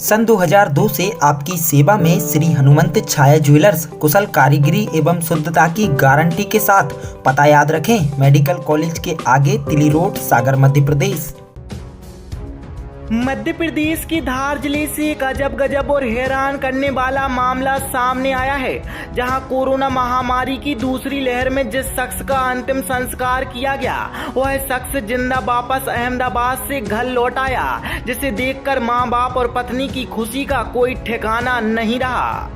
सन 2002 से आपकी सेवा में श्री हनुमंत छाया ज्वेलर्स कुशल कारीगरी एवं शुद्धता की गारंटी के साथ। पता याद रखें, मेडिकल कॉलेज के आगे, तिली रोड, सागर, मध्य प्रदेश। मध्य प्रदेश के धार जिले से एक गजब और हैरान करने वाला मामला सामने आया है, जहां कोरोना महामारी की दूसरी लहर में जिस शख्स का अंतिम संस्कार किया गया, वह शख्स जिंदा वापस अहमदाबाद से घर लौट आया, जिसे देखकर मां बाप और पत्नी की खुशी का कोई ठिकाना नहीं रहा।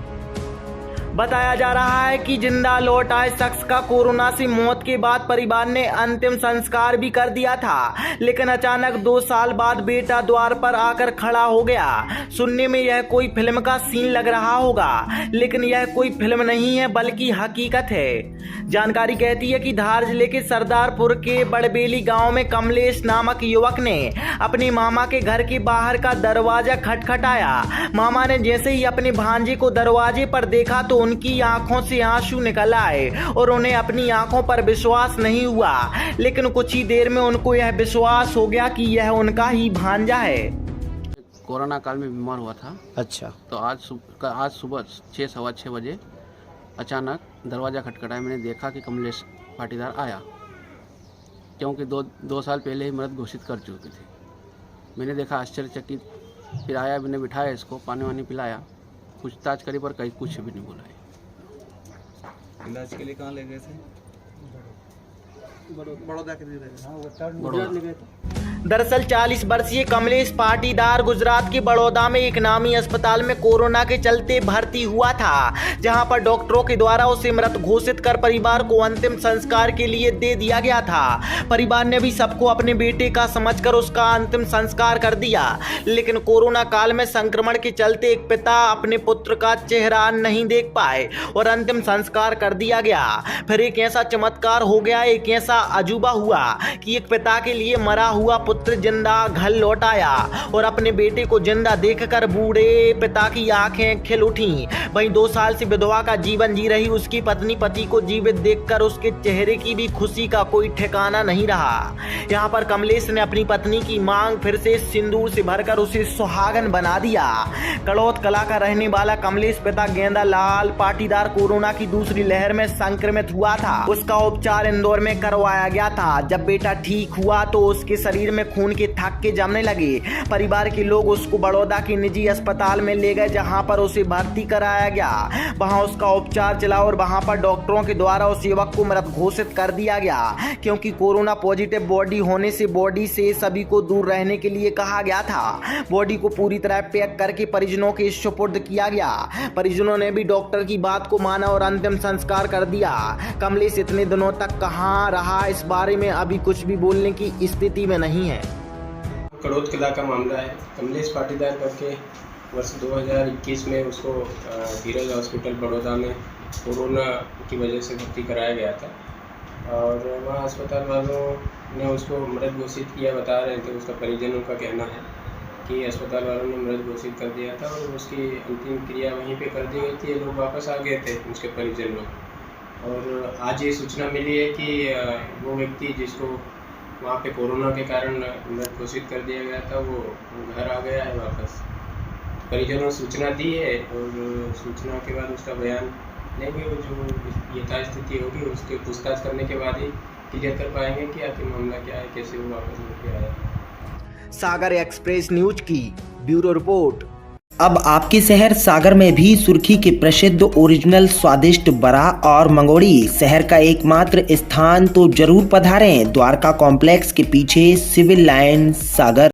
बताया जा रहा है कि जिंदा लौट आए शख्स का कोरोना से मौत के बाद परिवार ने अंतिम संस्कार भी कर दिया था, लेकिन अचानक 2 साल बाद बेटा द्वार पर आकर खड़ा हो गया। सुनने में यह कोई फिल्म का सीन लग रहा होगा, लेकिन यह कोई फिल्म नहीं है बल्कि हकीकत है। जानकारी कहती है कि धार जिले के सरदारपुर के बड़बेली गांव में कमलेश नामक युवक ने अपने मामा के घर के बाहर का दरवाजा खटखटाया। मामा ने जैसे ही अपने भांजे को दरवाजे पर देखा तो उनकी आंखों से आंसू निकल आए और उन्हें अपनी आंखों पर विश्वास नहीं हुआ, लेकिन कुछ ही देर में उनको यह विश्वास हो गया कि यह उनका ही भांजा है। कोरोना काल में बीमार हुआ था। अच्छा। तो आज सुबह 6 सवा 6 बजे अचानक दरवाज़ा खटखटाया। मैंने देखा कि कमलेश पाटीदार आया, क्योंकि दो साल पहले ही मृत घोषित कर चुके थे। मैंने देखा, आश्चर्यचकित। फिर आया, मैंने बिठाया, इसको पानी वानी पिलाया, पूछताछ करी पर कहीं कुछ भी नहीं बोला है। इलाज के लिए कहाँ ले गए थे? बड़ौदा के लिए गए थे। दरअसल 40 वर्षीय कमलेश पाटीदार गुजरात के बड़ौदा में एक नामी अस्पताल में कोरोना के चलते भर्ती हुआ था, जहां पर डॉक्टरों के द्वारा उसे मृत घोषित कर परिवार को अंतिम संस्कार के लिए दे दिया गया था। परिवार ने भी सबको अपने बेटे का समझकर उसका अंतिम संस्कार कर दिया, लेकिन कोरोना काल में संक्रमण के चलते एक पिता अपने पुत्र का चेहरा नहीं देख पाए और अंतिम संस्कार कर दिया गया। फिर एक ऐसा चमत्कार हो गया, एक ऐसा अजूबा हुआ कि एक पिता के लिए मरा हुआ पुत्र जिंदा घर लौट आया और अपने बेटे को जिंदा देखकर बूढ़े पिता की आंखें खिल उठी। वहीं 2 साल से विधवा का जीवन जी रही उसकी पत्नी पति को जीवित देखकर उसके चेहरे की भी खुशी का कोई ठिकाना नहीं रहा। यहाँ पर कमलेश ने अपनी पत्नी की मांग फिर से सिंदूर से भरकर उसे सुहागन बना दिया। कड़ौत कला का रहने वाला कमलेश पिता गेंदा लाल पाटीदार कोरोना की दूसरी लहर में संक्रमित हुआ था। उसका उपचार इंदौर में करवाया गया था। जब बेटा ठीक हुआ तो उसके शरीर में खून के थक्के जमने लगे। परिवार के लोग उसको बड़ौदा के निजी अस्पताल में ले गए, जहां पर उसे भर्ती कराया गया। वहां उसका उपचार चला और वहां पर डॉक्टरों के द्वारा उस युवक को मृत घोषित कर दिया गया, क्योंकि कोरोना पॉजिटिव बॉडी होने से बॉडी से सभी को दूर रहने के लिए कहा गया था। बॉडी को पूरी तरह पैक करके परिजनों के सुपुर्द किया गया। परिजनों ने भी डॉक्टर की बात को माना और अंतिम संस्कार कर दिया। कमलेश इतने दिनों तक कहां रहा, इस बारे में अभी कुछ भी बोलने की स्थिति में नहीं है। कड़ौत किला का मामला है। कमलेश पाटीदार करके वर्ष 2021 में उसको धीरज हॉस्पिटल बड़ौदा में कोरोना की वजह से भर्ती कराया गया था और वहाँ अस्पताल वालों ने उसको मृत घोषित किया, बता रहे थे। उसका परिजनों का कहना है कि अस्पताल वालों ने मृत घोषित कर दिया था और उसकी अंतिम क्रिया वहीं पे कर दी गई थी। ये लोग वापस आ गए थे, उसके परिजन लोग। और आज ये सूचना मिली है कि वो व्यक्ति जिसको वहाँ पे कोरोना के कारण मृत घोषित कर दिया गया था, वो घर आ गया है वापस। परिजनों ने सूचना दी है और सूचना के बाद उसका बयान लेंगे। वो जो यथास्थिति होगी उसके पूछताछ करने के बाद ही क्लियर कर पाएंगे कि आखिर मामला क्या है, कैसे वो वापस लौट के आया। सागर एक्सप्रेस न्यूज की ब्यूरो रिपोर्ट। अब आपके शहर सागर में भी सुर्खी के प्रसिद्ध ओरिजिनल स्वादिष्ट बड़ा और मंगोड़ी शहर का एकमात्र स्थान, तो जरूर पधारें। द्वारका कॉम्प्लेक्स के पीछे सिविल लाइन, सागर।